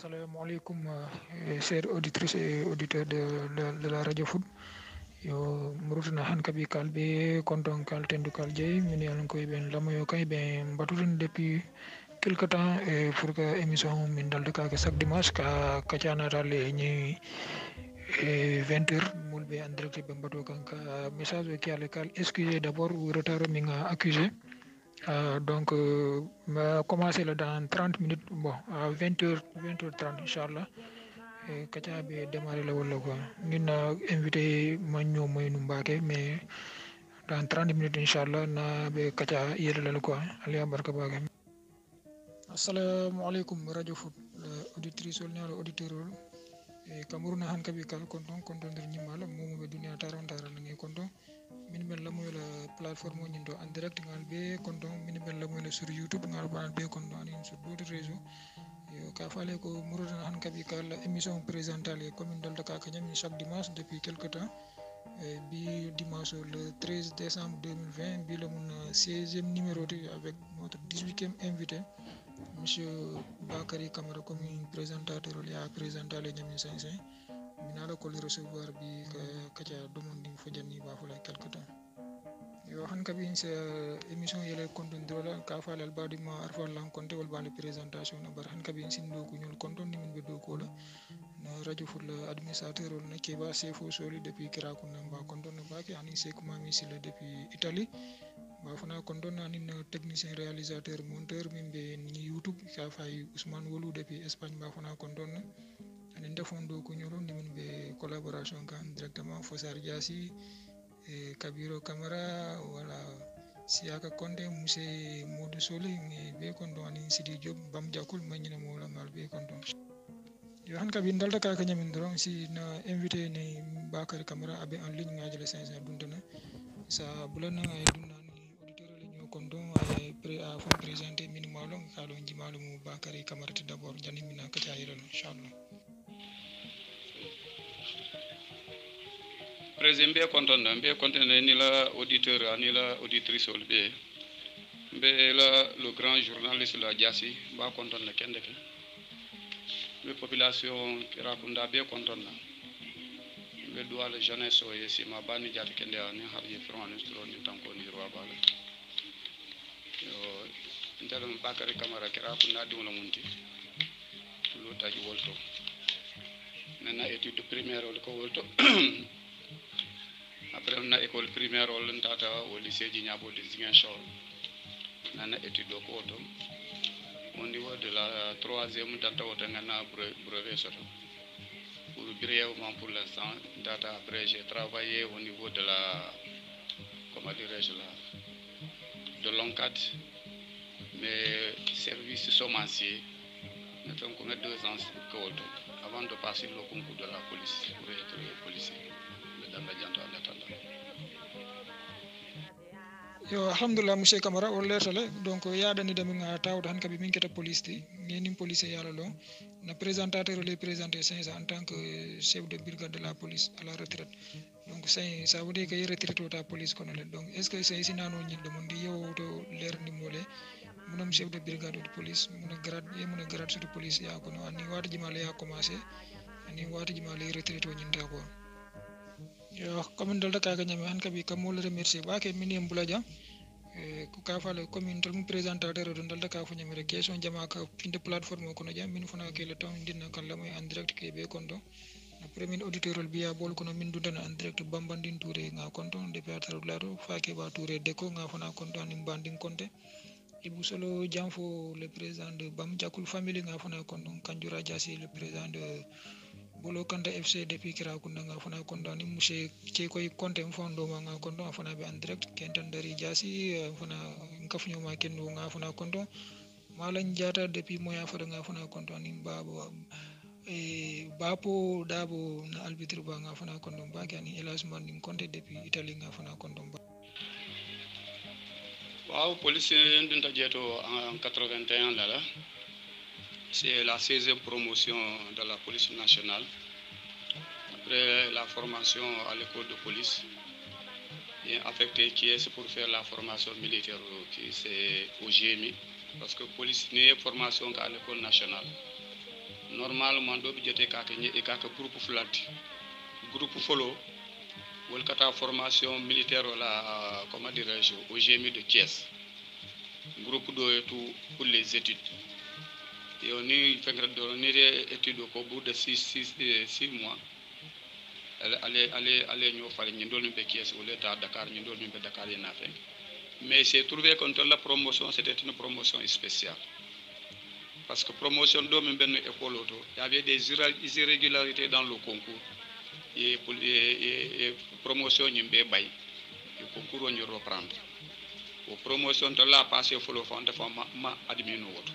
Assalamualaikum, chers auditrices et auditeurs de la radio foot. Yo murutuna han kabi kalbe konton kal tendu kal jey min yalan koy ben lamoyo kay ben batutun depuis quelque temps et pour que émission min dalde ka chaque dimanche ka chana tale ni 20h mulbe en direct be bato kanka message ki ale kal excusez d'abord ou retard mi nga accusé. Donc, va commencer là dans 30 minutes, bon, à 20h, 20h30, Inch'Allah. Et Kacha be démarrer là, voilà quoi. Nous avons invité Magno Moïnou Mbake, mais dans 30 minutes, Inch'Allah, na be Kacha hier là, quoi. Allez, barka Bake. Assalamu alaikum, Radio Foot, auditrice, auditeur. Cameroun han kabi kal konton der nyimala momo be dunia taron taron ngi konton min bel la moy la plateforme nyindo en direct ngal be konton min bel la moy la sur youtube ngal ban be konton ani sur d'autres réseaux yo ka fale ko murudan han kabi kal émission présentale commune dal Dakar kanyam chaque dimanche depuis quelque temps bi dimanche le 13 décembre 2020 bi le mon 16e numéro avec notre 18e invité Monsieur Bakary Camara comme présentateur il a présenté les Niamin 500 minala ko recevoir bi kaja demande fo janni ba fula quelque temps yo han kabi c'est émission yele konton drola ka falal badi ma arfa lan konté wal bale présentation na bar han kabi sin do ko ñol konton ni min be do ko la na radio fur le administrateur na ke ba sefo soli depuis kira ko na ba konton ba ki ani se kuma mi sile depuis Italie ba fana konton ani technicien réalisateur monteur min be ni youtube ka fay Ousmane Wolou depuis Espagne ba fana konton ani ndefondo ko ñolo ni min be collaboration kan directement Fossar Diassi et Kabiro Camara wala Siaka Konde monsieur Modou Soli ngi be kondo ani Sidi Diop bam jakul mañina mo la ngal be kondo yo han kabi ndalta ka ñamin doron si na invité ni Bakary Camara abe en ligne ngajale 500 dundana sa bulana ay dunna ni auditeur le ñoo kondo ay pré à fon présenter minimalo ngalo njimalo mu Bakary Camara d'abord jani mina ka tayira inshallah président be konton ni la auditeur ani la auditrice be le grand journaliste la Diassi ba konton la kende ke be population Kirakunda be konton la be doa la jeunesse o yesi ma bani jati kende ani harje fron instro ni tanko ni roi bala yo ndalum Bakary Camara Kirakunda di wala munti lo taji wolto nana étude primaire ko wolto après on a école primaire on tata au lycée Djignabo de Ziguinchor nana étude ko to au niveau de la 3e data on a brevet sur pour brièvement pour l'instant data après j'ai travaillé au niveau de la comment dirais-je là de l'ONCAD mais service semencier nous avons 2 ans avant de passer le concours de la police pour être policier dans la janto en attendant. Yo alhamdulillah monsieur Camara o lertale donc yaadani dami nga tawdo han kabi min keta police ti ngeni police yalla lo na présentateur les présenter 500 en tant que chef de brigade de la police à la retraite donc ça veut dire que retraite ta police kono le donc est ce que c'est sinano nyilde mon di yow to leer ni mole munam chef de brigade de police mun grade sur police ya kono ani wata jimale ya commencé ani wata jimale retraite o nyinta ko yo commune de Dakar nyame han kabi kam wala remercier ba ke minim bulaja ko ka fala commune tel mu présentateur do dal Dakar fu nyame question jama ka pinde plateforme ko no jam min fana ke le temps dinna kan la moy en direct ke be kondo na premier auditeur bi ya bol ko no min dundana en direct bambandin touré nga konto de péatre lado fa ke ba touré deko nga fana konto ni banding konté Ibou Solo Jamfo le président de Bam Jakul family nga fana konto Kanjura Diassi le président de Bolo Kanta FC depuis Kirakunda nga fana konto ni monsieur Chekoy Konte mfondo nga konto fana be en direct kentan dari Diassi fana ngafnyo ma kendo nga fana konto Malan Diata depuis moya fada nga fana konto ni babo bapo dabo na arbitre ba nga fana konto ba ni Elasman ni konte depuis Italie nga fana konto ba waaw police ndunta jeto en 81 là C'est la 16e promotion de la police nationale. Après la formation à l'école de police, et affecté qui est pour faire la formation militaire qui c'est au GMI. Parce que la police n'est pas formation qu'à l'école nationale. Normalement, il y a un groupe flat, groupe follow, ou la formation militaire comment dirais-je, au GMI de Thiès. Groupe de tout pour les études. Et on est fait des études au bout de 6 mois. Allez nous faire une donne de Thiès ou l'état Dakar, une donne de Dakar en Afrique. Mais c'est trouvé que la promotion, c'était une promotion spéciale. Parce que promotion d'homme ben école auto, il y avait des irrégularités dans le concours. Et pour promotion n'y be bay, le concours on y reprendre. Pour promotion de la passé faut le fond de ma admis autre.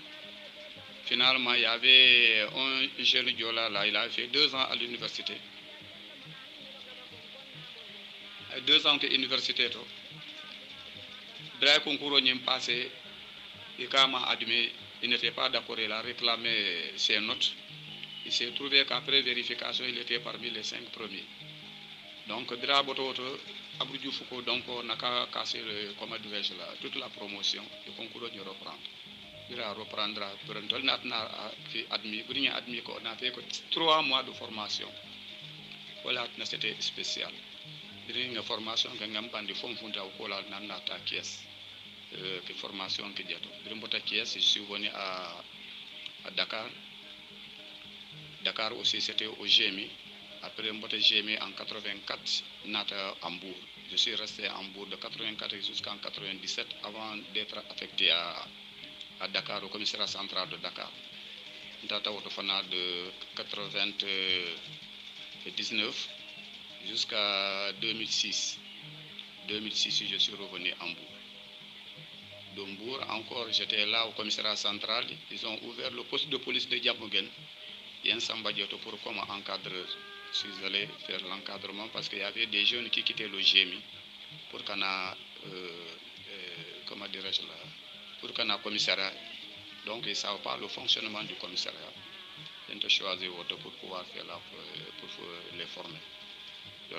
Finalement, il y avait un jeune Diola là, il a fait 2 ans à l'université. 2 ans à l'université. Le concours on y passé, et quand m'a admis, il n'était pas d'accord, il a réclamé ses notes. Il s'est trouvé qu'après vérification, il était parmi les 5 premiers. Donc, Abdou Foucault, donc, on a cassé toute la promotion. Le concours de reprendre. Il va reprendre. On a admis qu'on a fait 3 mois de formation. Voilà, c'était spécial. Il y a une formation qui a été faite au Caisse. Que formation que j'ai je suis venu à Dakar. Dakar aussi c'était au GMI. Après Mbote GMI en 84, Nata Hambourg. Je suis resté à Hambourg de 84 jusqu'en 97 avant d'être affecté à Dakar, au commissariat central de Dakar. Nata Otofana de 99 jusqu'à 2006. 2006, je suis revenu à Hambourg. Dombourg, encore, j'étais là au commissariat central. Ils ont ouvert le poste de police de Diamogen. Il y a un Sambadioto pour comme encadreur. Je suis allé faire l'encadrement parce qu'il y avait des jeunes qui quittaient le GMI pour qu'on a, comment dirais-je là, pour qu'on a commissariat. Donc ils ne savent pas le fonctionnement du commissariat. Ils ont choisi pour pouvoir faire là, pour les former.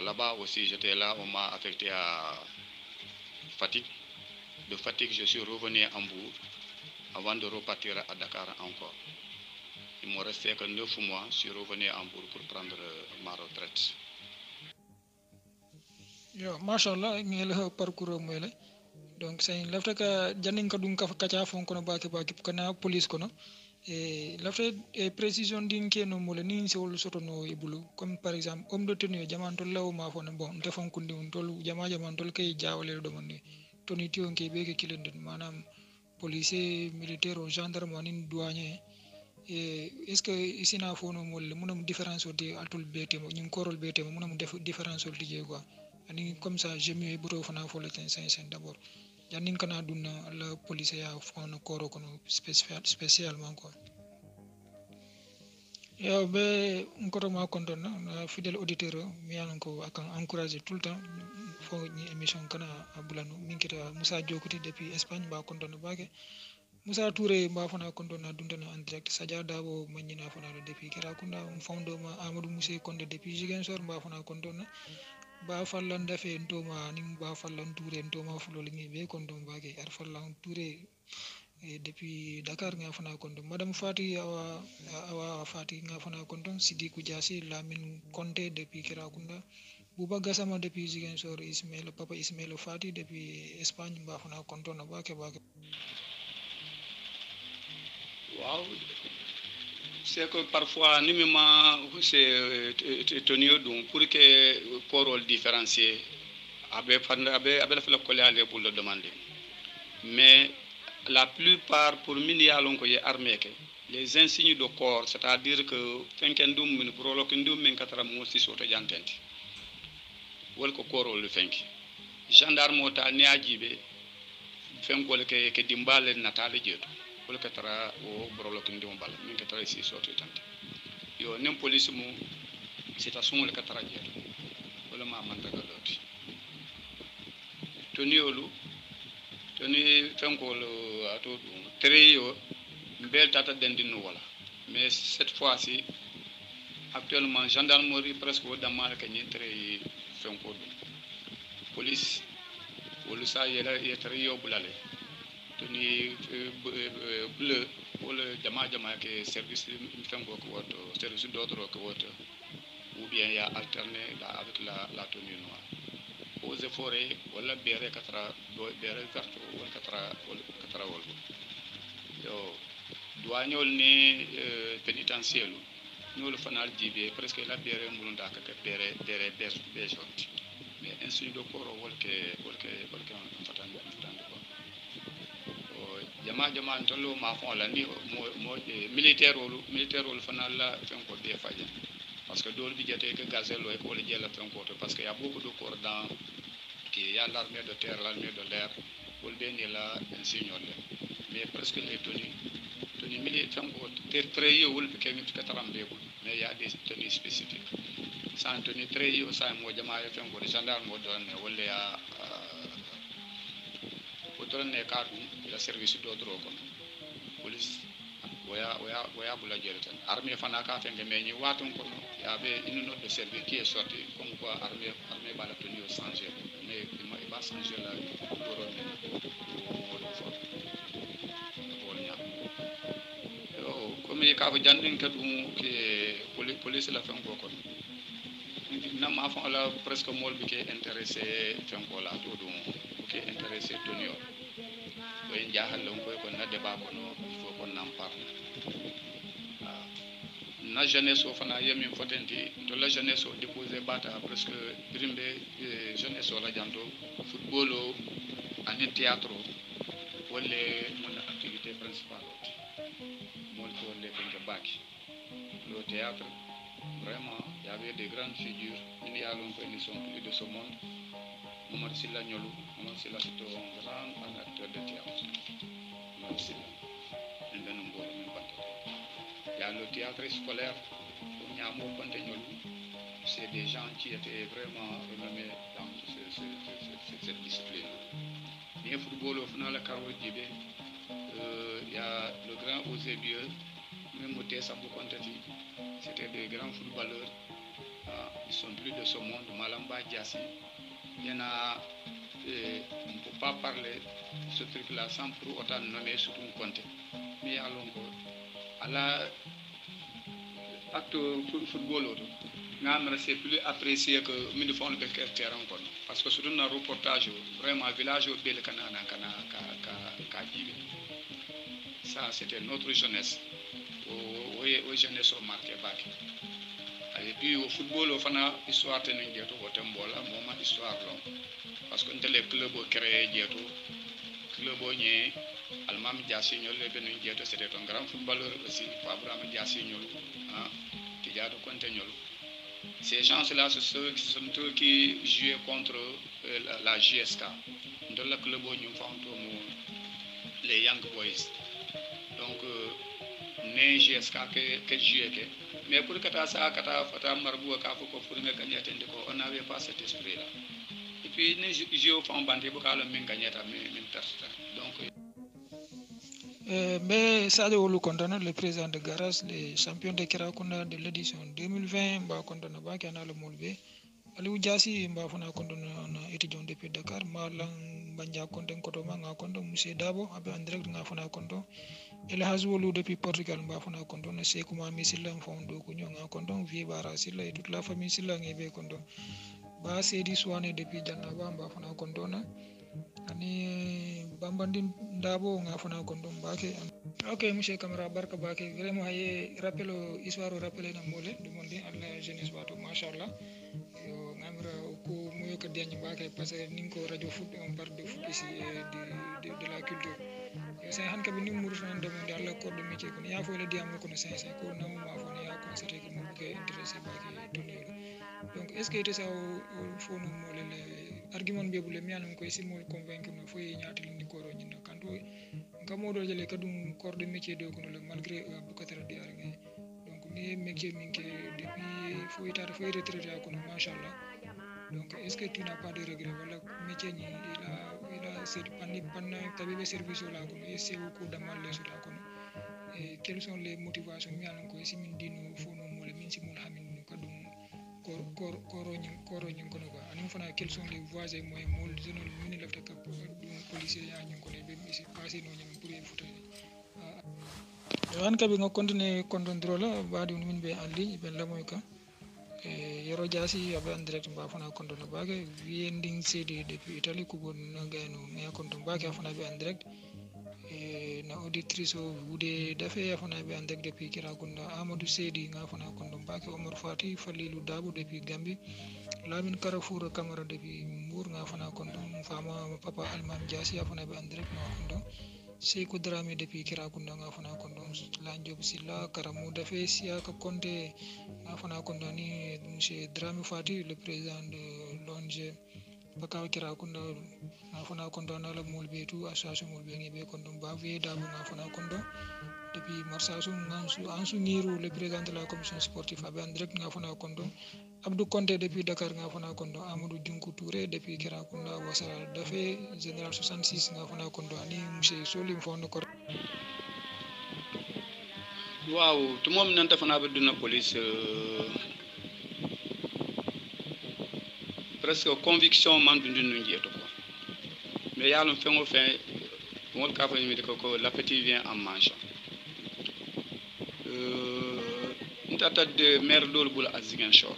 Là-bas aussi, j'étais là, on m'a affecté à Fatigue. De Fatigue, je suis revenu à Hambourg avant de repartir à Dakar encore. Il me restait que 9 mois, je suis revenu à Hambourg pour prendre ma retraite. Yo, mashallah, ngel parcours moyle. Donc c'est lafta ka janin ka dun ka kacha fon kono baki kana police kono. Et lafta e précision din ke no mole ni se wol soto no ibulu comme par exemple homme de tenue jamantol law ma fon bon defon kundi on tol jamantol kay jawale do mandi toni tion ke be ke kilenden manam policier militaire ou gendarme wanin douanier et est-ce que isina fono mol munam différence odi atul bete mo ñing korol bete mo munam def différence odi je quoi ani comme ça je mieux buro fana fo le 500 d'abord jannin kana dunna la police ya fono koro kono spécialement quoi yo be ngoto ma konton na fidèle auditeur mi yalan ko akan encourager tout le temps fo ni émission kana abulano minkita Moussa Diokuti depuis Espagne ba konton baake Moussa Touré ba fana konton na dundana en direct Sadia Dabo magnina fana depuis Kerakunda foundo ma Amadou Moussé Konde depuis Ziguinchor ba fana konton ba fallan dafe ndoma nim ba fallan Touré ndoma fulo lingi be konton baake ar fallan Touré depuis Dakar nga fana konton madame Fati awa Fati nga fana konton Sidi Koudjassi Lamine Konté depuis Kerakunda Bouba Gassama depuis Ziguinchor Ismaël Papa Ismaël Fati depuis Espagne ba fana konton na baake Wow. C'est que parfois, c'est tenu donc pour que pour le différencier, avec le collègue pour le demander. Mais la plupart pour minialon que armé les insignes de corps, c'est-à-dire que fenkendum min prolokindum min katara mosi soto jantenti. Wol ko corps le fenki. Gendarme ta ni ajibe fenkol ke dimbale natale jeto. Wol katara o prolokindum bal min katara si soto tanti. Yo nem police mu c'est à son le katara jeto. Wol ma manta galoti. Toniolu toni fenkol ato treyo bel tata dendin wala mais cette fois-ci actuellement gendarmerie presque au damal que ni très fenko police wolu sa yela yetere yo bulale to ni bleu wala jama ke service fenko ko woto service d'autre ko woto ou bien il y a alterné avec la tenue noire aux forêts wala bere katra do bere verte wala katra wol yo douaniol ni pénitentiaire ñolu fanal jibe presque la bere mulunda ka bere beso mais ainsi do koro wolke fatan ko o jama ntolo ma fon la ni mo militaire wol fanal la fen ko be faje parce que dol bi jete que gazelle ko wala jella fen ko parce que y a beaucoup de corps dans qui y a l'armée de terre l'armée de l'air wol be ni la insignol mais presque les tenues militaires ko très yo wol be ken fi katarambe ko mais il y a des tenues spécifiques sans tenue très yo sa mo jama ya fen ko gendarme mo don wala ya ne kadum la service d'autre ko police waya bula jelten armée fana ka fenge mais ni watun ko y avait une note de service qui est sortie comme quoi armée bala tenue changer mais il va changer la doro comme ka fa jandin ka dum ke police la fen ko na ma fa la presque mol bi ke intéressé fen ko la to dum ke intéressé tenue ko en jahal lon ko na débat ko no il faut qu'on en parle na jeunesse o fana yemi fotenti to la jeunesse o déposé bata presque brimbe jeunesse o la janto football o ani théâtre wala mon activité principale mon ko le benga baki le théâtre vraiment il y avait des grandes figures il y a longtemps ils sont plus de ce monde Momar Silla Nyolu Momar Silla c'est un grand acteur de théâtre Momar Silla il y a le théâtre scolaire c'est des gens qui étaient vraiment renommés dans cette discipline. Bien football au final, il y a le grand Ozebieux, même au Tessabou Kontati, c'était des grands footballeurs. Ils sont plus de ce monde, Malamba Diassi. Il y en a, on ne peut pas parler de ce truc-là sans pour autant nommer surtout Conté. Mais à la acte football c'est plus apprécié que nous font le terrain parce que sur un reportage vraiment village au bel canana ça c'était notre jeunesse au jeunesse au marqué bac et puis au football au fana histoire tenue dieto au tembola moment histoire long parce que les clubs créé dieto club ogné Almam Diassi ñol le ben dieto c'était un grand footballeur aussi Abraham Diassi ñol Tidjadou Konté ñol ces gens-là ce sont ceux qui jouaient contre la JSK dans le club où nous faisons les Young Boys donc né JSK que jouait mais pour que ça kata marbu ka ko pour nga gagner on n'avait pas cet esprit là et puis né jouer fond bandé bu ka le min gagner min perte donc mais Sadio Olu Kontana, le président de Garas, les champions de Kirakunda de l'édition 2020, Mba Kontana Bakana le Molbe, Aliou Diassi, Mba Fona Kontana, étudiant depuis Dakar, Malang Banja Konten Kotoma, Konto, Moussé Dabo, Abe Andrek, Ngafona Konto, El Hazwolu depuis Portugal, Mba Fona Konto, Sekouma Misilam Fondo, Kunyo Konto, Viebara Silla et toute la famille Silla Ngebe Konto, Ba Sedi Swane depuis Janaba, Mba Fona Kontona. Ani bambandin dabo nga fana kondo mbake ok monsieur camara barka bake vraiment ay rappelo histoire rappelé na mole du monde alla jeunesse wato machallah yo ngamra ko moyo ko denj mbake parce que ninko radio foot on parle de foot ici de la culture yo sen han kabi nim murus non demande alla corps de métier ko ya fo le diam ko no 500 ko na ma fo ya constater que mo ke intéressé bake tonio donc est ce que était ça au fond no mole le argument be bule mi anam ko simol convaincre no fo ñaati ni ko ro ñino kanto ngamo do jele kadum corps de métier do ko no malgré bu katara di arnge donc ni métier minke depuis fo itata fo retraité ko no machallah donc est ce que tu n'as pas de regret wala métier ni il a c'est panna tabibe service la ko et c'est beaucoup d'amal les sur ko et quelles sont les motivations mi alan ko simin dino fono mole min simul hamin kadum koro nyin kono ba anim fana quelles sont les voies et moyens mol zonol min lafta ka dum policier ya nyin kono be mi passé no nyam pour futa wan kabi nga continuer condondro la baadi min be en ligne ben la moy ka yero jasi abe en direct ba fana kondono baake wiendi cedi depuis Italie ko gon ngayno me kondono baake fana be en direct na auditrice o wude dafe fana be en direct depuis Kirakunda Amadou Sedi nga fana kondono baake Omar Fati Falilou Dabo depuis Gambie Lamine Karafour Camara depuis Mbour nga fana kondono fama papa Alman Jasi fana be en direct nga kondono Seykou Dramé depuis Kirakunda nga fana kondono Lanjob Silla Karamou dafe Siaka Konté nga fana kondono ni monsieur Dramé Fati le président de l'ONG Bakaw Kirakunda nga fana kondono la molbe tout association molbe ngebe kondono ba vie dabo nga fana kondono depuis Marsasou Ansou Nirou le président de la commission sportive abe en direct nga fana kondono Abdou Konté depuis Dakar nga fana kondono Amadou Djunkou Touré depuis Kirakunda Wassara dafe général 66 nga fana kondono ni monsieur Solim Fondo ko waaw to mom nan tafana be duna police presque conviction man dundinu njeeto ko mais yalum fengo fin wol ka fa mi de ko l'appétit vient en mangeant ntata de maire dol bul azigen shor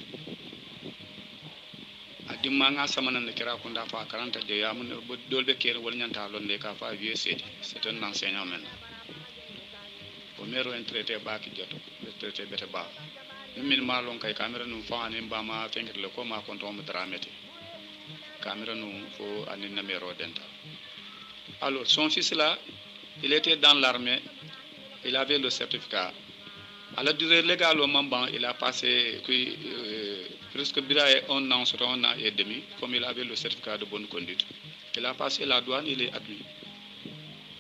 adima nga samana ne Kirakunda fa 40 de yamun dolbe kere wol nyanta londe ka fa vieux c'est un enseignant maintenant o maire en traité baaki joto traité bete ba min malon kay camera num fa anen ba ma fengir le ko ma konto mo dramete camera num fo anen numéro denta alors son fils là il était dans l'armée il avait le certificat à la durée légale au Mamban il a passé presque 1 an et demi comme il avait le certificat de bonne conduite il a passé la douane il est admis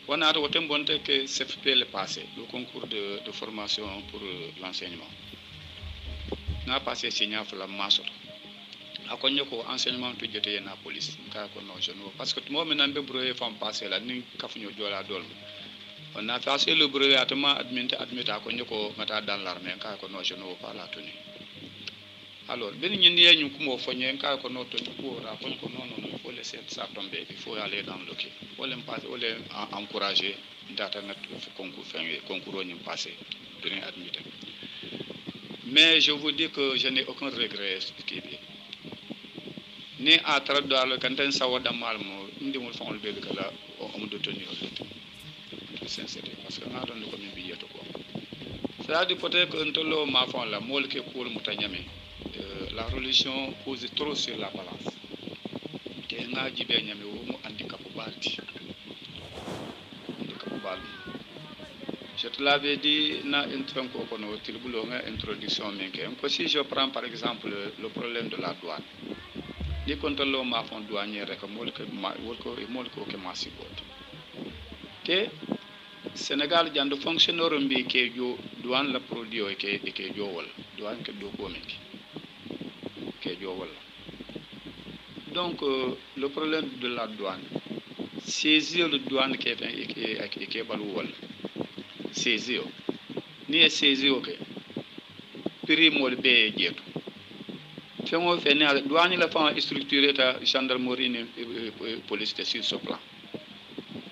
on a retenu que CFP le passé le concours de formation pour l'enseignement n'a passé signal pour la masse akonyo ko enseignement to jete na police ka ko no jeune parce que moi maintenant be brevet fam passé là ni kafunyo jola dol on a passé le brevet atama admis akonyo ko mata dans l'armée ka ko no jeune pas la tenue alors ben ñi ñu ko mo foñé ka ko no to ko ra ko non il faut laisser ça tomber il faut aller dans le quai faut les passer ou les encourager data na concours ñu passé donner admis mais je vous dis que je n'ai aucun regret qui ni à travers le canton sawada malmo ndimul fon be kala on do tenir tout sincère parce que na don ko min biyeto ko ça dit peut-être que ntolo ma fon la mol ke ko mutanyame la religion pose trop sur la balance ke nga jibe nyame wo mu handicap balti je te l'avais dit na intron ko kono tilbulo nga introduction menke ko si je prends par exemple le problème de la douane ni kontolo ma fon douanier rek mol ko ke masibot te Sénégal jando fonctionnaire mbi ke jo douane la produit ke jo wol douane ke do ko menki ke jo wol donc le problème de la douane saisir le douane ke ke balu wol saisir ni saisir ok prix mol be jeto fengo fene douane la fa structuré ta gendarmerie ni police sur ce plan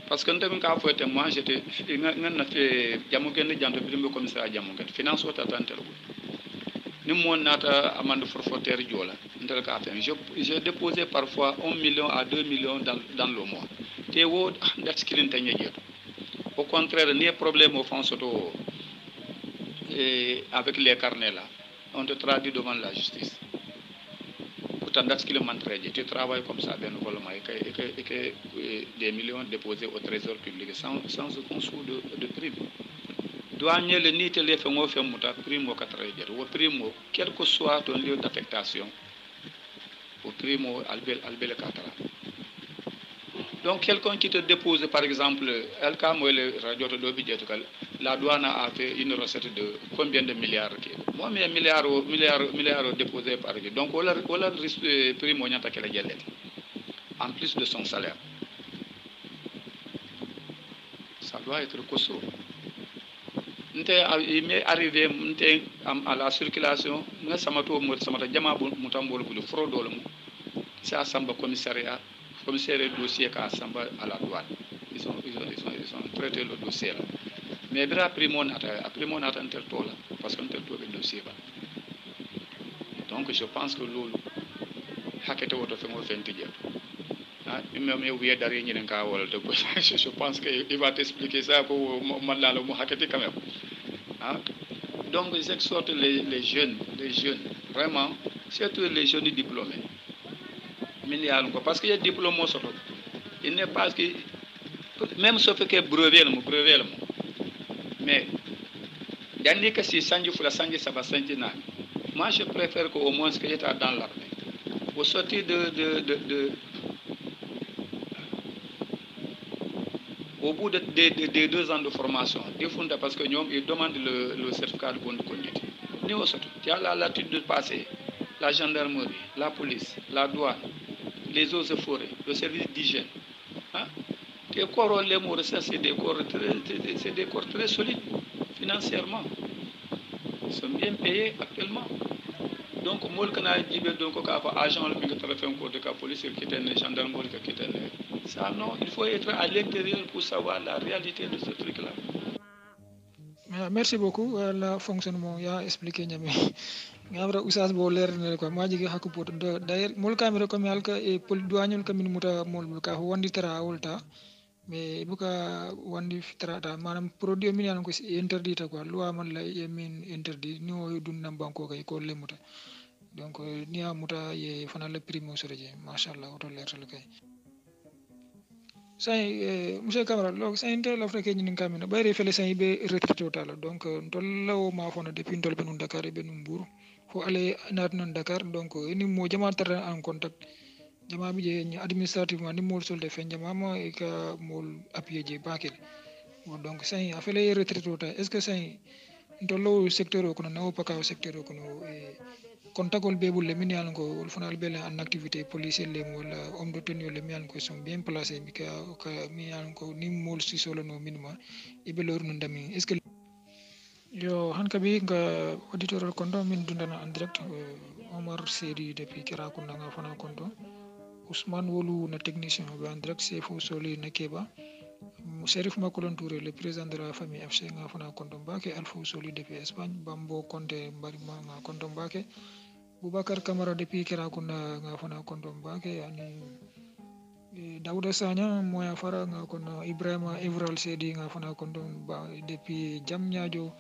parce que ndem ka foete moi j'étais ngana fe jamuken janto birimbe commissariat jamuken finance wata tantel ni mon nata amende forfaitaire jola ndel ka fen j'ai déposé parfois 1 million à 2 millions dans le mois té wo dat skilin tanye jeto au contraire ni problème au fond surtout avec les carnets là on te traduit devant la justice pourtant dat skilin man traje tu travailles comme ça ben volontairement et que des millions déposés au trésor public sans aucun sou de prime douanier le ni tele fe ngo fe muta primo 4 au primo quel que soit ton lieu d'affectation au primo albel 4. Donc quelqu'un qui te dépose par exemple la douane a fait une recette de combien de milliards moi mes milliards déposés par exemple. Donc on a primo nyata kala jelle en plus de son salaire. Ça doit être costaud. il m'est arrivé à la circulation nga samato mo samata jama mu tambol bulu frodo mo sa samba commissariat dossier ka samba à la douane ils ont traité le dossier là mais bira après mon ata intertola parce qu'on interto le dossier ba donc je pense que lolu hakete woto fe mo fenti je même wiye dari ñinen ka wala de je pense que il va t'expliquer ça ko man la mo hakete quand même donc j'exhorte les jeunes vraiment surtout les jeunes diplômés parce que les diplômes sont il n'est pas que même sauf que brevet mais dernier que si sanji fula sanji saba sanji na moi je préfère qu'au moins que j'étais dans l'armée au sortir au bout de 2 ans de formation, parce que nous, ils demandent le certificat de bonne conduite. Nous, tu as l'attitude de passer la gendarmerie, la police, la douane, les eaux et forêts, le service d'hygiène. Les corps, c'est des corps très solides financièrement. Ils sont bien payés actuellement. Donc, moi, quand je dis agent de la police, qui est un gendarmerie, qui est ça, non, il faut être à l'intérieur pour savoir la réalité de ce truc-là. Merci beaucoup. Le fonctionnement, il a expliqué. Ngabra usas bo leer ne ko ma jigi hakku pot d'ailleurs mol camera comme yalka e pol douanul kamin muta mol ka wandi tara wolta mais buka wandi fitrata manam produit min yan ko interdit quoi loi man la yemin interdit ni o dun nam banko kay ko lemuta donc ni amuta ye fana le primo soreje machallah auto leer kay say monsieur Camara log say intel afrique ni kamina bayre fele say be retraité total donc tollawo ma fona depuis ndol benun Dakar be num Mbour fo ale nat non Dakar donc ni mo jama tar en contact jama bi je ni administrativement ni mol solde fen jama ma e ka mol appuyé je bakel donc say afele retraité total est ce que say ndollo secteur ko no paka secteur ko no contacol bebul le min yalon ko wol fanal bele en activité policier le wala homme de tenue le mi yalon ko sont bien placés mi ka mi yalon ko ni mol si solo no minima e be lor no ndami est ce que yo han kabi nga auditeur kondo min dundana en direct Omar Sedi depuis Kira Kunda nga fana kondo Ousmane Wolu na technicien be en direct Sefou Soli na Keba Serif Makolon Touré le président de la famille FC nga fana kondo mbake Alfou Soli depuis Espagne Bambo Conte Mbarima nga kondo mbake Boubacar Camara depuis Kerakunda nga fana kondo mbake ani Daouda Sagna moya fara nga kono Ibrahima Evral Sedi nga fana kondo depuis Diamniadio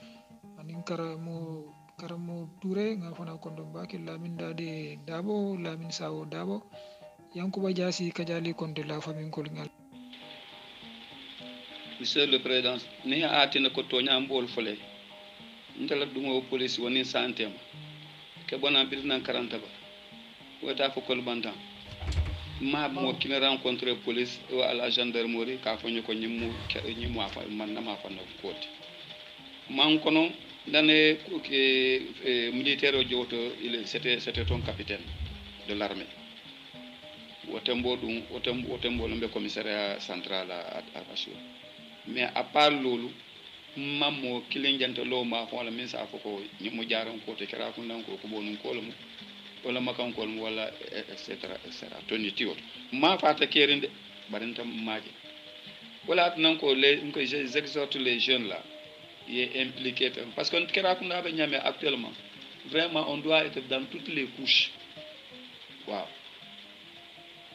ani Karamo Touré nga fana kondo mbake Lamine Dade Dabo Lamine Sawo Dabo Yankuba Diassi Kajali Konte la famille Kolingal Monsieur le Président ni atina ko tonya mbol fole ndala dumo police woni santé ke bona birna 40 ba wata fo kol bantam ma mo kina rencontrer police ou à la gendarmerie ka fo ñiko ñimu afa man na ma fa no koti man kono dane ke militaire o joto c'était ton capitaine de l'armée wotembo le commissariat central à Bachir mais à part lolu mammo kilenjante lo ma ko la min sa foko ñimu jaaran ko te kera ko nan ko bonun ko lu wala makan ko wala etc toni tiwo ma fata kerinde barintam maaje wala nan ko j'exhorte les jeunes là y impliqués parce que kera ko na ba ñame actuellement vraiment on doit être dans toutes les couches waaw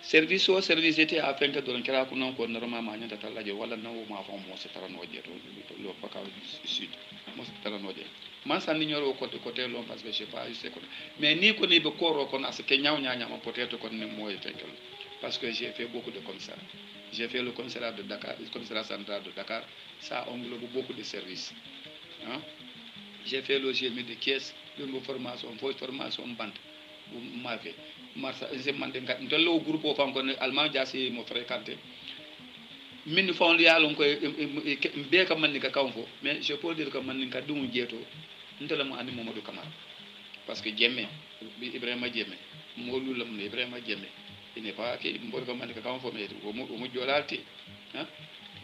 service était afin que don kera ko non ko normalement nyanta talaje wala nawo ma fa mo se tarano je to lo paka sud mo se tarano je man san nignoro côté long parce que je sais pas je sais quoi mais ni ko ni be koro ko na ce que nyaaw nyaanya ma peut-être ko ni moy fenkel parce que j'ai fait beaucoup de commissariats j'ai fait le commissariat de Dakar le commissariat central de Dakar ça englobe beaucoup de services hein j'ai fait le GMI de caisse une formation bande bu ma fait marsa zemande ngat ndelo groupe o fanko allemand jasi mo fréquenté min fon yalon ko be ka man ni ka kawfo mais je peux dire que man ni ka dum jeto ndela mo andi Mamadou Camara parce que Djemme Ibrahima Djemme mo lulam Ibrahima Djemme il n'est pas que mbo ko man ni ka kawfo mais o mo jolalti hein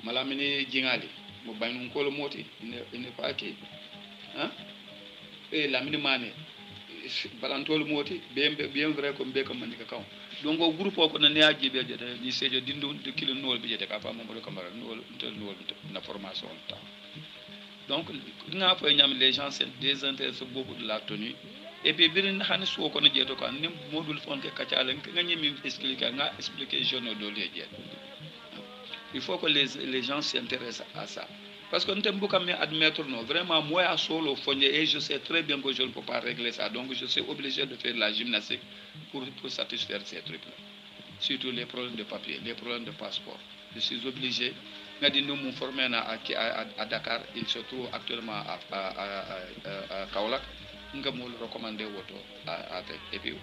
malamini jingali mo baynu ko lo moti ne pas qui hein e la minimane balantol moti bien vrai ko be ko mandika kaw donc o groupe o ko na neaji be jede ni seje dindu de kilo nol be jede ka fa mo ko mara nol na formation ta donc nga fa ñam les gens se désintéressent beaucoup de la tenue et puis birin xani so ko na jeto ko ni modul fon ke katiala nga ñimi expliquer jeune do le jet il faut que les gens s'intéressent à ça parce que nous sommes beaucoup admettre non vraiment moi à solo fonde et je sais très bien que je ne peux pas régler ça donc je suis obligé de faire la gymnastique pour satisfaire ces trucs là surtout les problèmes de papier les problèmes de passeport je suis obligé nga di nous former à Dakar il se trouve actuellement à Kaolack nga mo le recommander woto avec et puis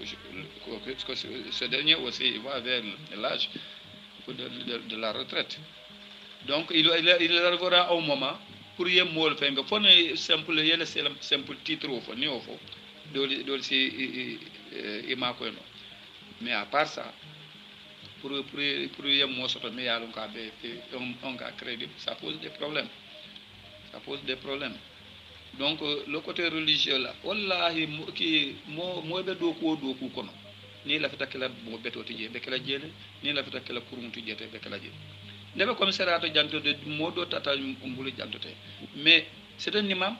ce dernier aussi il va vers l'âge de la retraite donc il arrivera au moment pour yemol fenga fone simple yele simple titre fo ni ofo do si ima ko no mais à part ça pour yemo soto me yalon ka be on ga crédit ça pose des problèmes donc le côté religieux là wallahi ki mo be do ko kono ni la fata kala mo betoti je be kala jene ni la fata kala kuruntu jete be kala jene ndebe commissariat janto de modo tata mbulu jantote mais c'est un imam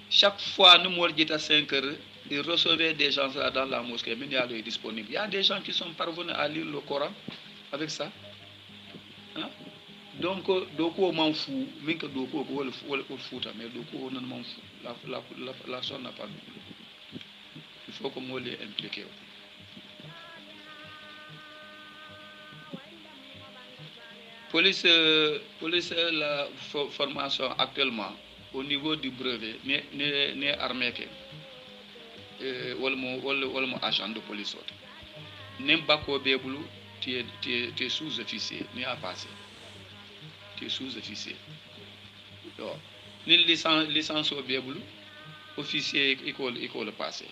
chaque fois nous mol jita 5 heures il recevait des gens là dans la mosquée mais il est disponible il y a des gens qui sont parvenus à lire le Coran avec ça hein? Donc doko man fou minka doko ko wala fouta mais doko non man fou la son n'a pas il faut que moi les impliquer police la formation actuellement au niveau du brevet né armée ke wala mo agent de police autre nem bako bebulu tu es sous-officier ni a passé tu es sous-officier donc ni licence au bebulu officier école passé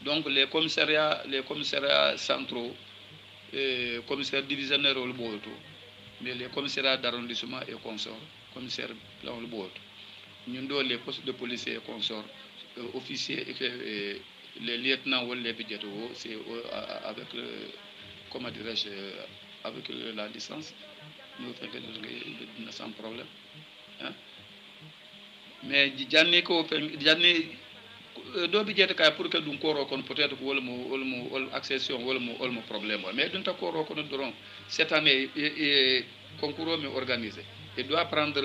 donc les commissariats centraux commissaire divisionnaire au boto mais les commissariats d'arrondissement et consorts commissaire plan le boto ñun do les postes de policiers et consorts officiers et les lieutenants ou les budgets c'est avec le comment dirais-je avec la licence nous faisons sans problème hein mais janni do budget ka pour que dum koro kon peut-être wala mo accession wala mo problème mais dum ta koro kon doron cette année concours mais organisé il doit prendre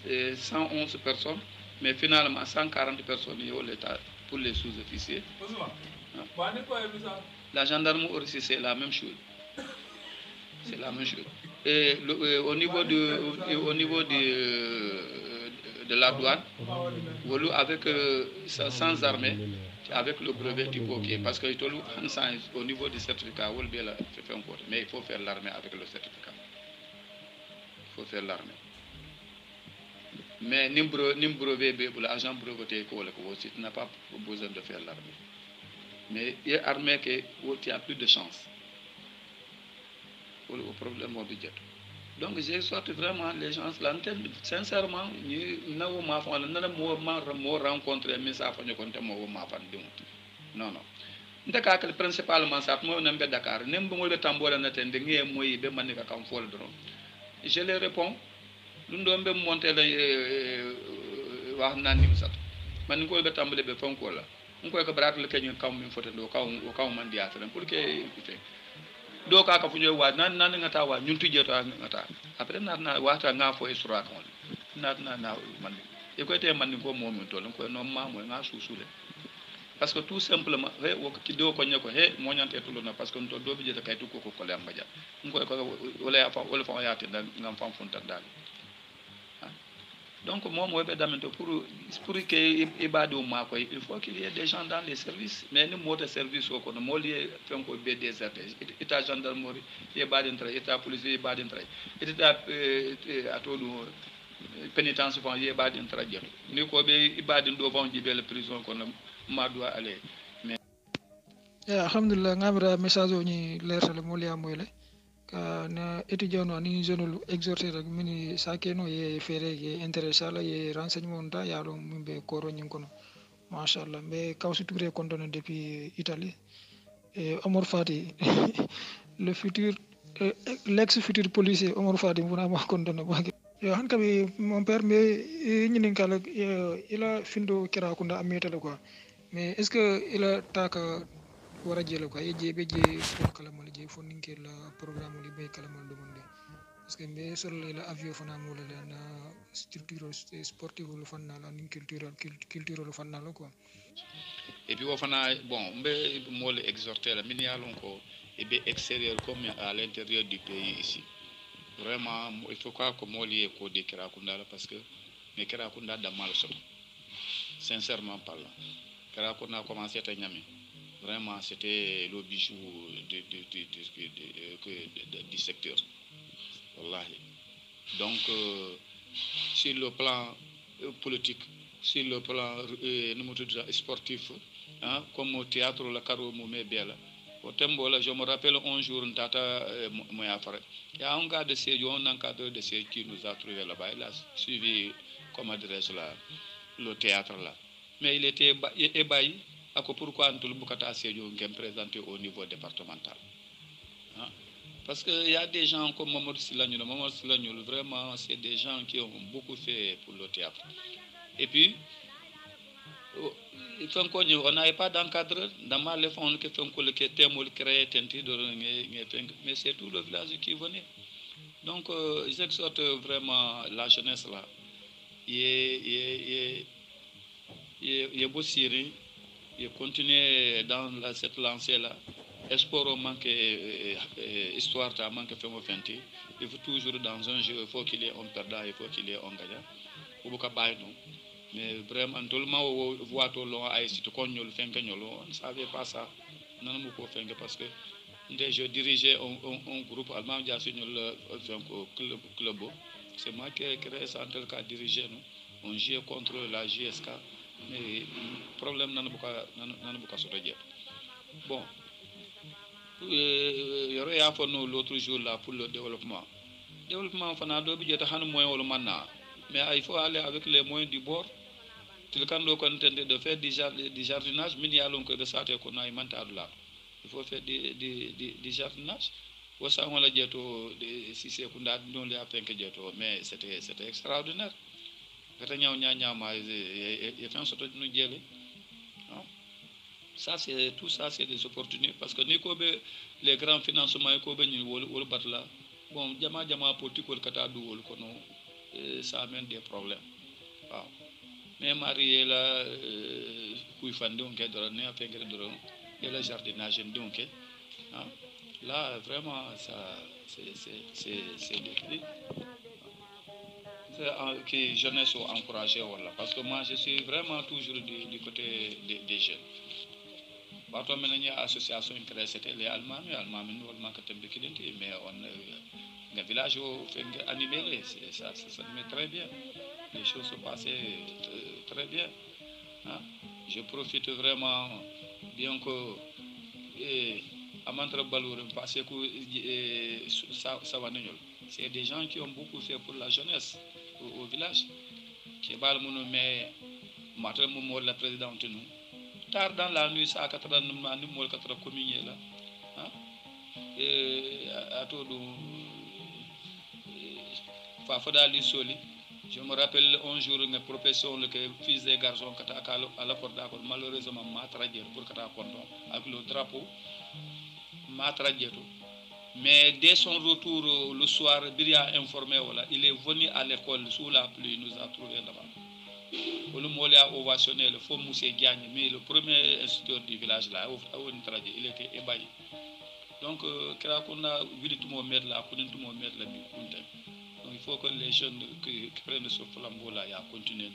111 personnes mais finalement 140 personnes au l'état pour les sous-officiers la gendarmerie aussi c'est la même chose et au niveau de la douane avec sans armée avec le brevet du coquet parce que au niveau du certificat mais il faut faire l'armée avec le certificat il faut faire l'armée mais ni brevet l'agent breveté tu n'as pas besoin de faire l'armée mais il y a armée qui a plus de chance pour le problème du budget. Donc j'ai sorti vraiment les gens là sincèrement ni nawo ma fa na mo rencontrer mais ça fa ñu konté mo ma fa dimut non ndaka kal principalement ça mo na be Dakar nem bo le tambora na tende ngi moy be man ka kam fol dron je les réponds dum do be monter la wax nan nim sat man ko be tambale be fonko la ngoy ko brat le kenyu kam mi foto do kaw man diata pour que do ka fu ñoy wa nan nga ta wa ñun tujé to nga ta après na wata nga fo isra kon na man e ko té man ko mom to ko no ma mo nga susule parce que tout simplement he wo ki do ko ñako he mo ñanté tulo na parce que to do bi jeta kay tu ko le amba ja ngoy ko wala fa yaati ngam fam funta dal donc moi moi bedamento pour que ibadu ma ko il faut qu'il y ait des gens dans les services mais ni moto service ko no mo lié fen ko be des état gendarmerie e badin état police e badin état atolu pénitence fon e badin jeto ni ko be ibadin do fon jibel prison ko no ma doit aller mais alhamdulillah ngamra message o ni leertale mo liya moyle na étudiant no ni jeune exhorter rek mini sakeno ye fere ye intéressé la ye renseignement ta ya lo mbe koro nyin kono machallah mais kawsi touré kontono depuis Italie et Omar Fati le futur l'ex futur policier Omar Fati muna ma kontono bagi yo han kabi mon père mais ñinin kala ila findo kira kunda ametale quoi mais est ce que ila taka wara jele quoi ye be je fon kala mal je fon ninke la programme li be kala mal demande parce que mbe sol la avion fana mo la na structure sportive lu fanna la nin culturel fanna la quoi et puis wo fana bon mbe mo le exhorter la min yalon ko et bien extérieur comme à l'intérieur du pays ici vraiment il faut quoi que mo lié ko de kira kunda parce que mais kira kunda da mal so sincèrement parlant kira kunda commencé à ñami vraiment c'était le bijou du secteur wallahi donc sur le plan politique sur le plan sportif hein, comme au théâtre la caro moumé bela au tembo là je me rappelle un jour tata moya frère il y a un gars de Sédhiou un encadreur de Sédhiou qui nous a trouvé là-bas il a suivi comme adresse là le théâtre là mais il était ébahi à pourquoi Antoul Boukata Sédhiou qui est présenté au niveau départemental hein? Parce qu'il y a des gens comme Mamadou Silagnoul, vraiment, c'est des gens qui ont beaucoup fait pour le théâtre. Et puis, on n'avait pas d'encadreur. Dans ma léphone, mais c'est tout le village qui venait. Donc, j'exhorte vraiment la jeunesse là. Il est beau Syrie, il continue dans cette lancée là. Espoir manque histoire ta manque fait mo fenti il faut toujours dans un jeu il faut qu'il y ait un perdant il faut qu'il y ait un gagnant ou ka bay non mais vraiment tout le monde voit tout long ay site ko ñol fenk ñol on savait pas ça nan mo ko fenk parce que je dirigeais un groupe allemand dia suñu le club c'est moi qui ai créé ça en tel cas dirigé nous on jouait contre la JSK mais problème nan bu ka soto bon yoro ya fonno l'autre jour là pour le développement fana do bi jeta han moyen wala manna mais il faut aller avec les moyens du bord til kan do kon tende de faire du jardinage min ya lon ko de sate ko nay manta adula il faut faire du jardinage wo sa wala jeto si c'est ko ndat don le apenke jeto mais c'était extraordinaire gata ñaw ma e fan soto no jele ça c'est tout ça c'est des opportunités parce que ni ko be les grands financements ko be ñu wol batla bon jama politique wol kata du wol kono ça amène des problèmes waaw mais marié la kuy fande on ke doro ne afengere doro et le jardinage donc hein là vraiment ça c'est des qui jeunesse sont encouragés voilà parce que moi je suis vraiment toujours du côté des jeunes. Bato menanya association créée c'était les Allemands nous allemand que mais on le village fait animé ça met très bien les choses se passaient très bien hein? Je profite vraiment bien que Amantra Balour parce que c'est des gens qui ont beaucoup fait pour la jeunesse au village qui bal mais matin la présidente nous tard dans la nuit ça 80 ni mol 80 commune là hein et à tout fa foda li soli je me rappelle un jour une profession le fils des garçons kata à la porte d'accord malheureusement ma trajet pour kata konton avec le drapeau ma trajet mais dès son retour le soir Biria informé voilà il est venu à l'école sous la pluie il nous a trouvé là-bas. Le Molia a ovationné le faux Moussé Gagne, mais le premier instituteur du village là, il était ébahi. Donc, on a vu tout le monde là, tout le monde là, donc il faut que les jeunes qui prennent ce flambeau là, continuent.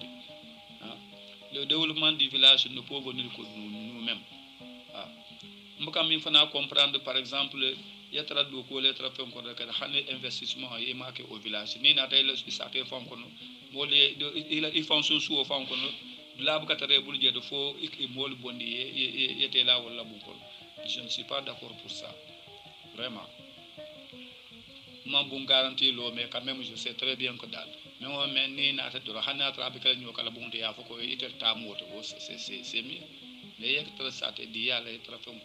Le développement du village ne peut venir que nous-mêmes. Nous faut comprendre par exemple, il y a très beaucoup de investissement au village. Ni n'a pas eu le succès ils font sous au fond là bu katare bul je de fo mol bondi était là wala bu ko je ne suis pas d'accord pour ça vraiment man bon garantie lo mais quand même je sais très bien que dal mais on mais ni na ta do xana tra bi kala ñu kala bon ya fa ko iter ta moto c'est mieux mais yak tra sa te di yalla tra fam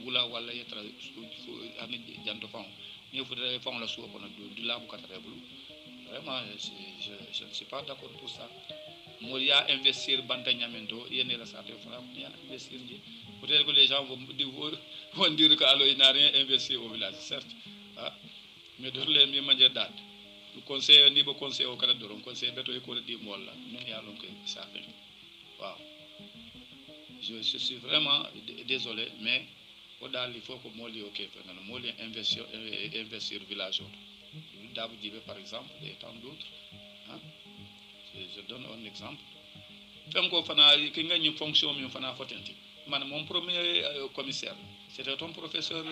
wula wala yetra ami janto fam ni fu de fam la so ko du la bu ka très vraiment je ne suis pas d'accord pour ça moi il y a investir banta nyamendo yene la sa te fam il y a investir peut-être que les gens vont dire que alors il n'a rien investi au village certes ah mais de les mi manje date le conseil ni bo conseil o kala doron conseil beto e ko di molla min ya lon ko ça fait waaw je suis vraiment désolé mais o dal il faut que moli ok fait moli investir village Dabou Djibé par exemple et tant d'autres hein je donne un exemple fenko fana ki nga ñu fonction mi fana fotenti man mon premier commissaire c'était un professeur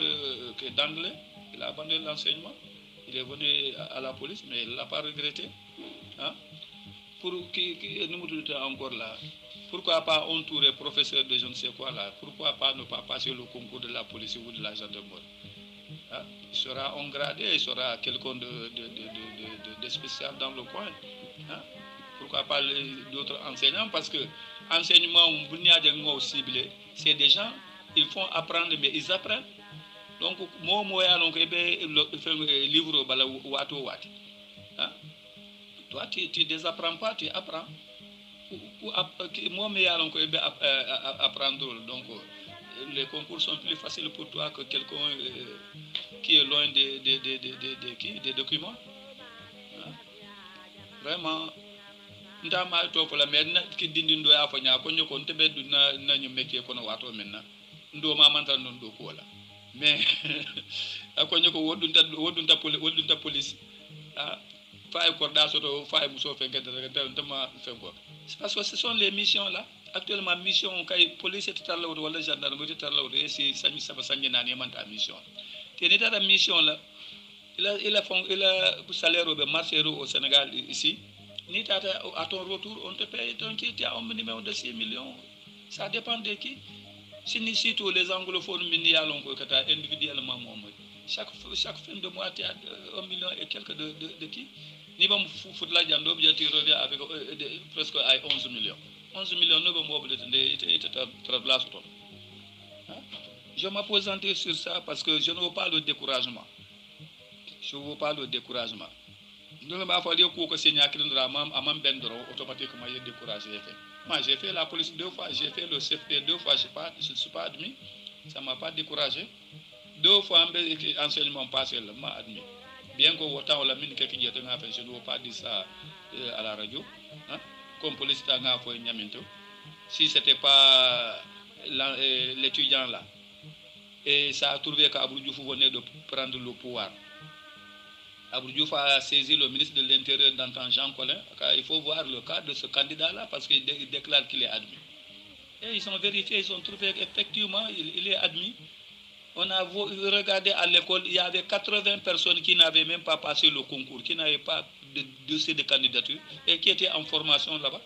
d'anglais il a abandonné l'enseignement il est venu à la police mais il l'a pas regretté hein pour qui nous encore là pourquoi pas entourer professeur de je ne sais quoi là pourquoi pas ne pas passer le concours de la police ou de la gendarmerie hein? Il sera engradé il sera quelqu'un de spécial dans le coin hein? Pourquoi pas d'autres enseignants parce que enseignement ciblé c'est des gens ils font apprendre mais ils apprennent donc moi donc livre bala wato wati hein toi tu désapprends pas tu apprends moi mais donc apprendre donc les concours sont plus faciles pour toi que quelqu'un qui est loin des documents hein? Vraiment ndama to la men ki dindindo ya fanya ko nyoko ntebe du na ñu métier ko no wato menna ndo ma mantal non do ko la mais ko nyoko wodunta police ah fay ko da soto fay bu so fe ngata ma fe ko c'est parce que ce sont les missions là actuellement mission kay police et tal wala gendarmerie tal et si sañu saba sañu nane manta mission té ni dara mission là il a salaire au marché au Sénégal ici ni tata à ton retour on te paye donc tu as un minimum de 6 millions ça dépend de qui si tous les anglophones mini allons ko kata individuellement mom chaque fin de mois tu as 1 million et quelques de qui ni bam foot la jando bi jati revient avec presque à 11 millions no bam mobilité était très place to je m'appesantis sur ça parce que je ne veux pas le découragement nous m'a fallu ko signer kilindra mam amam bendro automatiquement il découragé fait moi j'ai fait la police 2 fois j'ai fait le CFT 2 fois je ne suis pas admis ça m'a pas découragé 2 fois enseignement passé là m'a admis bien que autant la mine quelque je ne veux pas dire ça à la radio hein comme police tanga fo nyaminto si c'était pas l'étudiant là et ça a trouvé qu'Abdou Diouf venait de prendre le pouvoir. Abdou Diouf a saisi le ministre de l'Intérieur d'antan Jean Collin. Il faut voir le cas de ce candidat-là parce qu'il déclare qu'il est admis. Et ils ont vérifié, ils ont trouvé qu'effectivement il est admis. On a regardé à l'école, il y avait 80 personnes qui n'avaient même pas passé le concours, qui n'avaient pas de dossier de candidature et qui étaient en formation là-bas.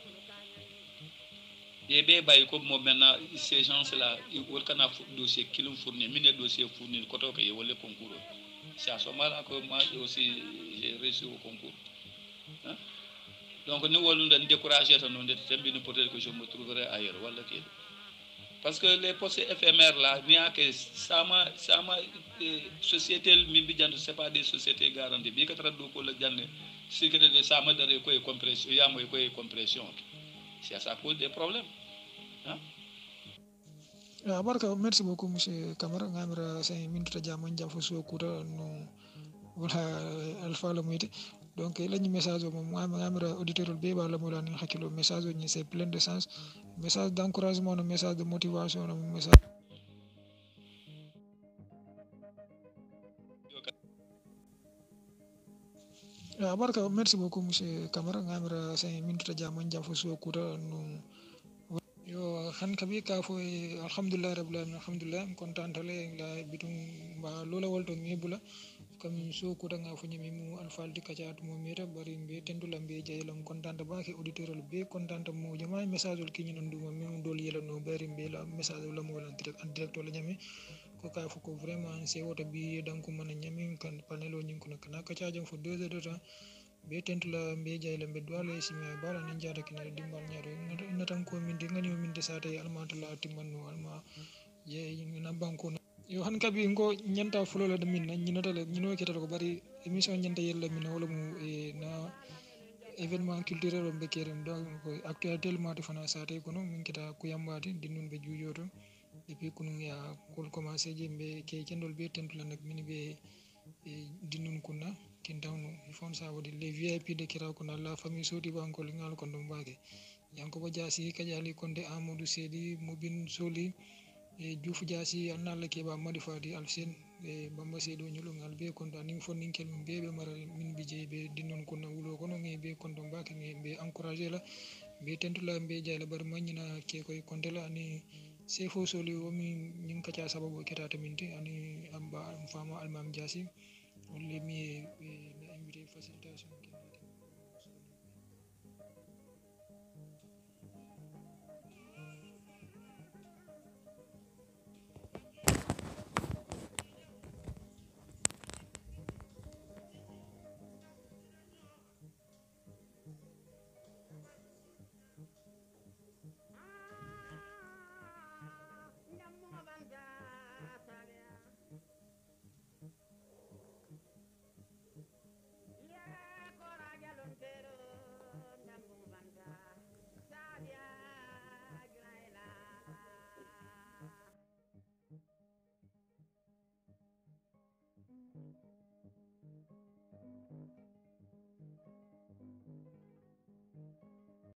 Et bien, comme maintenant, ces gens-là, ils ont un dossier qu'ils ont fourni, un dossier fourni, quand ils ont le concours. C'est à ce moment-là que moi aussi, j'ai réussi au concours. Hein? Donc, nous allons nous décourager, peut-être que je me trouverai ailleurs. Parce que les postes éphémères là, il n'y a que ça société, ce n'est pas des sociétés garanties. Bien que compression. Ça pose des problèmes. Hein? Barka, merci beaucoup, monsieur Camara. Ngamira 5 minutes de jamon jafo so kuta no wala alpha la muité. Donc lañu message mom ngamira auditeur be ba la mo lan hakilo message ni c'est plein de sens. Message d'encouragement, no message de motivation, no message barka, merci beaucoup, monsieur Camara. Ngamira 5 minutes de jamon jafo so kuta no yo han kabi ka fo alhamdulillah rabbil alamin alhamdulillah kontaan tale la bitum ba lola wolto mebula comme so ko danga fo nyimi mu alfal di kacaatu mo meta bari be tendula be jeylam kontaan ba ke auditeur be kontaan mo jama message ol kinyi ndu mo mem dol yela no bari be la message la mo lan direct wala nyami ko ka fuko vraiment c'est woto bi donc man nyami kan panelo nyin kuna kana ka charge for 2 heures de temps be tentula be jayla be dwale simi bala ni jada kina dimbal nyaado natan ko min de ngani min de sata almatula timanno alma ye na banko yo han kabi ngo nyanta fulola de min nyinata le nyino ketata ko bari émission nyanta yella min wala mu na événement culturel on be kerem donc ko actualité mati fana sata ko non min kita ku yambati dinnun be jujoto et puis kunu ya kol commencé jembe ke kendol be tentula nak min be dinnun kunna kin tawno fon sa wadi les VIP de kira kunna la famille sodi banko lingal ko ndum baake yanko bo jasi kajali konde amadou sedi mobin soli e diouf jasi annalla ke ba madi fadi alsen e bamba sedo nyulo ngal be kondo anim fonnin kel min be maral min bije be dinnun kunna wulo kono ngi be kondo baake ngi be encourager la be tentula be jayla bar magnina ke koy kontela ani sefo soli o min nyin kaca sababu ketata minti ani amba fama almam jasi on le mi na invité facilitation